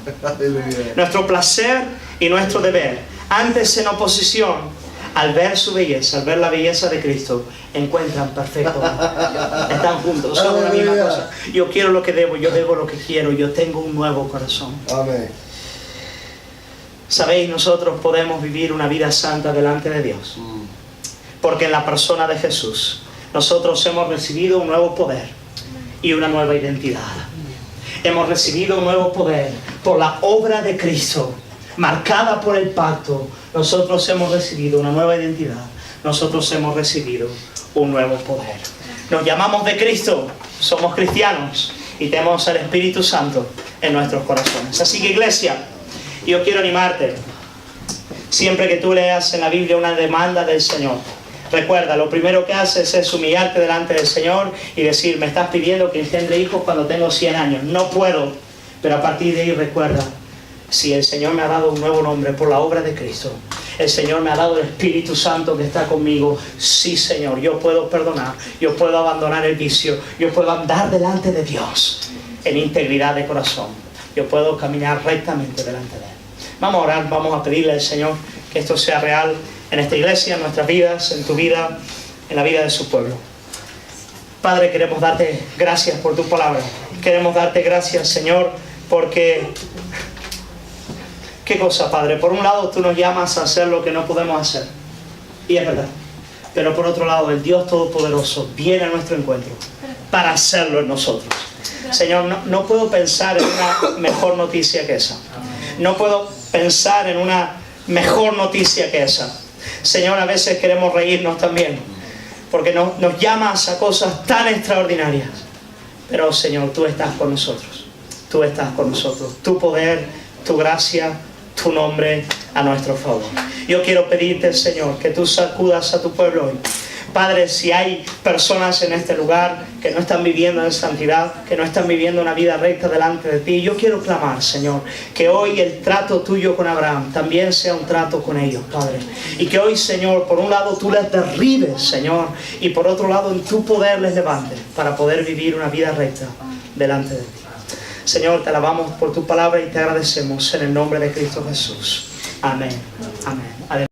A: Nuestro placer y nuestro deber, antes en oposición, al ver su belleza, al ver la belleza de Cristo, encuentran perfecta unión. Están juntos, son una misma cosa. Yo quiero lo que debo, yo debo lo que quiero, yo tengo un nuevo corazón.
B: Amén.
A: Sabéis, nosotros podemos vivir una vida santa delante de Dios, porque en la persona de Jesús nosotros hemos recibido un nuevo poder y una nueva identidad. Hemos recibido un nuevo poder por la obra de Cristo, marcada por el pacto. Nosotros hemos recibido una nueva identidad. Nosotros hemos recibido un nuevo poder. Nos llamamos de Cristo, somos cristianos y tenemos al Espíritu Santo en nuestros corazones. Así que, iglesia, yo quiero animarte. Siempre que tú leas en la Biblia una demanda del Señor, recuerda, lo primero que haces es humillarte delante del Señor y decir: me estás pidiendo que engendre hijos cuando tengo 100 años. No puedo. Pero a partir de ahí recuerda: si el Señor me ha dado un nuevo nombre por la obra de Cristo, el Señor me ha dado el Espíritu Santo que está conmigo, sí, Señor, yo puedo perdonar, yo puedo abandonar el vicio, yo puedo andar delante de Dios en integridad de corazón, yo puedo caminar rectamente delante de Él. Vamos a orar, vamos a pedirle al Señor que esto sea real en esta iglesia, en nuestras vidas, en tu vida, en la vida de su pueblo. Padre, queremos darte gracias por tu palabra. Queremos darte gracias, Señor, porque... ¿qué cosa, Padre? Por un lado, tú nos llamas a hacer lo que no podemos hacer. Y es verdad. Pero por otro lado, el Dios Todopoderoso viene a nuestro encuentro para hacerlo en nosotros. Señor, no puedo pensar en una mejor noticia que esa. No puedo pensar en una mejor noticia que esa. Señor, a veces queremos reírnos también, porque nos llamas a cosas tan extraordinarias. Pero, Señor, tú estás con nosotros. Tú estás con nosotros. Tu poder, tu gracia, tu nombre a nuestro favor. Yo quiero pedirte, Señor, que tú sacudas a tu pueblo hoy. Padre, si hay personas en este lugar que no están viviendo en santidad, que no están viviendo una vida recta delante de ti, yo quiero clamar, Señor, que hoy el trato tuyo con Abraham también sea un trato con ellos, Padre. Y que hoy, Señor, por un lado tú les derribes, Señor, y por otro lado en tu poder les levantes para poder vivir una vida recta delante de ti. Señor, te alabamos por tu palabra y te agradecemos en el nombre de Cristo Jesús. Amén. Amén.